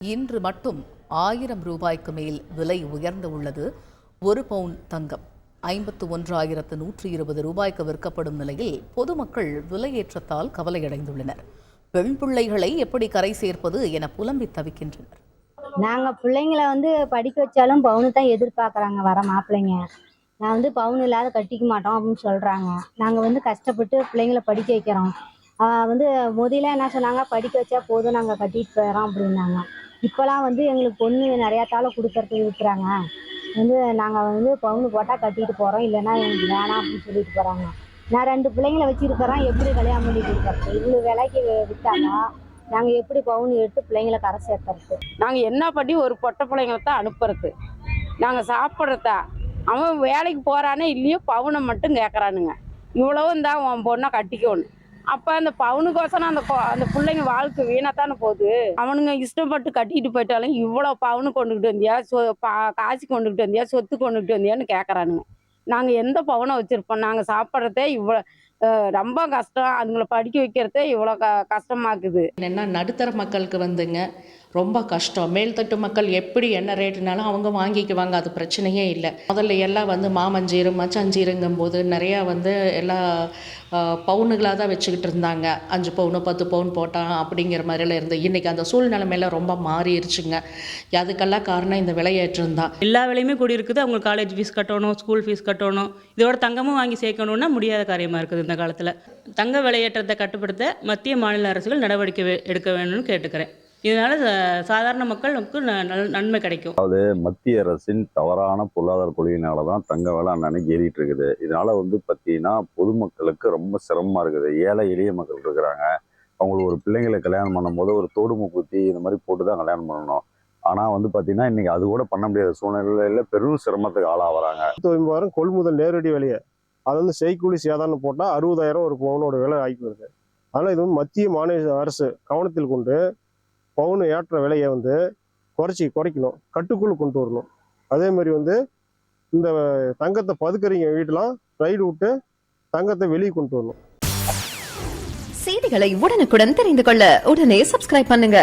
இன்று மட்டும் 1000 ரூபாய்க்கு மேல் விலை உயர்ந்து உள்ளது. ஒரு பவுன் தங்கம் 51,120 ரூபாய்க்கு விற்கப்படும் நிலையில் பொதுமக்கள் விலையேற்றத்தால் கவலையடைந்துள்ளனர். பெண் பிள்ளைகளை எப்படி கரை சேர்ப்பது என புலம்பி தவிக்கின்றனர். நாங்க பிள்ளைங்களை படிக்க வச்சாலும் பவுனு தான் எதிர்பார்க்குறாங்க வர மாப்பிள்ளைங்க. நான் பவுன் இல்லாத கட்டிக்க மாட்டோம் அப்படின்னு சொல்றாங்க. நாங்க கஷ்டப்பட்டு பிள்ளைங்களை படிக்க வைக்கிறோம். முதல்ல என்ன சொன்னாங்க, படிக்க வச்சா போதும் நாங்கள் கட்டிட்டு போயிடறோம் அப்படின்னாங்க. இப்போலாம் எங்களுக்கு பொண்ணு நிறையா தாளை கொடுக்கறதுக்கு இருக்கிறாங்க. நாங்கள் பவுனு போட்டால் கட்டிட்டு போகிறோம், இல்லைன்னா எங்களுக்கு வேணாம் அப்படின்னு சொல்லிட்டு போகிறாங்க. நான் 2 பிள்ளைங்களை வச்சுருக்கிறோம், எப்படி கல்யாணம் பண்ணி கொடுக்கறது? இவ்வளோ விலைக்கு விற்றாங்க, நாங்கள் எப்படி பவுன் எடுத்து பிள்ளைங்களை கரை சேர்க்கறது? நாங்கள் என்ன பண்ணி ஒரு பொட்டை பிள்ளைங்களை தான் அனுப்புறது? நாங்கள் சாப்பிட்றதா? அவன் வேலைக்கு போகிறானே இல்லையோ பவுனை மட்டும் கேட்குறானுங்க. இவ்வளவும் தான் உன் பொண்ணை கட்டிக்கணும். அப்போ அந்த பவுனுக்கோசரம் அந்த பிள்ளைங்க வாழ்க்கை வீணாத்தானே போகுது. அவனுங்க இஷ்டப்பட்டு கட்டிட்டு போயிட்டாலும் இவ்வளோ பவுனு கொண்டுக்கிட்டு வந்தியா, காசு கொண்டுக்கிட்டு வந்தியா, சொத்து கொண்டுக்கிட்டு வந்தியான்னு கேட்குறானுங்க. நாங்கள் எந்த பவுனை வச்சுருப்போம்? நாங்கள் சாப்பிட்றதே இவ்வளோ ரொம்ப கஷ்டம். அதுங்களை படிக்க வைக்கிறதே இவ்வளோ கஷ்டமாக்குது. என்னென்னா நடுத்தர மக்களுக்கு ரொம்ப கஷ்டம். மேல்தட்டு மக்கள் எப்படி என்ன ரேட்டுனாலும் அவங்க வாங்கிக்குவாங்க, அது பிரச்சனையே இல்லை. முதல்ல எல்லாம் மாமஞ்சீரு மச்சஞ்சீருங்கும் போது நிறையா எல்லா பவுனுகளாக தான் வச்சுக்கிட்டு இருந்தாங்க. 5 பவுனு 10 பவுன் போட்டான் அப்படிங்கிற மாதிரிலாம் இருந்து இன்றைக்கி அந்த சூழ்நிலைமையில ரொம்ப மாறிடுச்சுங்க. அதுக்கெல்லாம் காரணம் இந்த விலையேற்றம் தான். எல்லா விலையுமே கூடி இருக்குது. அவங்க காலேஜ் ஃபீஸ் கட்டணும், ஸ்கூல் ஃபீஸ் கட்டணும், இதோட தங்கமும் வாங்கி சேர்க்கணுன்னா முடியாத காரியமாக இருக்குது. இந்த காலத்தில் தங்க விலையேற்றத்தை கட்டுப்படுத்த மத்திய மாநில அரசுகள் நடவடிக்கை எடுக்க வேணும்னு கேட்டுக்கிறேன். இதனால சாதாரண மக்களுக்கு நன்மை கிடைக்கும். அதாவது மத்திய அரசின் தவறான பொருளாதார கொள்கையினால தான் தங்க விலை அன்னைக்கு ஏறிட்டு இருக்குது. இதனால பார்த்தீங்கன்னா பொதுமக்களுக்கு ரொம்ப சிரமமா இருக்குது. ஏழை எளிய மக்கள் இருக்கிறாங்க, அவங்களுக்கு ஒரு பிள்ளைங்களை கல்யாணம் பண்ணும்போது ஒரு தோடு மூக்குத்தி இந்த மாதிரி போட்டு தான் கல்யாணம் பண்ணணும். ஆனால் பார்த்தீங்கன்னா இன்னைக்கு அது கூட பண்ண முடியாத சூழ்நிலையில பெரும் சிரமத்துக்கு ஆளாகிறாங்க. 90,000 கொள்முதல் நேரடி விலையை அது செய்கூலி சேதாரம் போட்டால் 60,000 ஒரு பவுனோட விலை ஆகி வருது. அதனால் இது மத்திய மாநில அரசு கவனத்தில் கொண்டு பவுன் ஏற்ற விலையை குறைக்கணும், கட்டுக்குள்ள கொண்டு வரணும். அதே மாதிரி இந்த தங்கத்தை பதுக்குறீங்க வீட்டெல்லாம் ரைடு விட்டு தங்கத்தை வெளியே கொண்டு வரணும். செய்திகளை உடனுக்குடன் தெரிந்து கொள்ள உடனே சப்ஸ்கிரைப் பண்ணுங்க.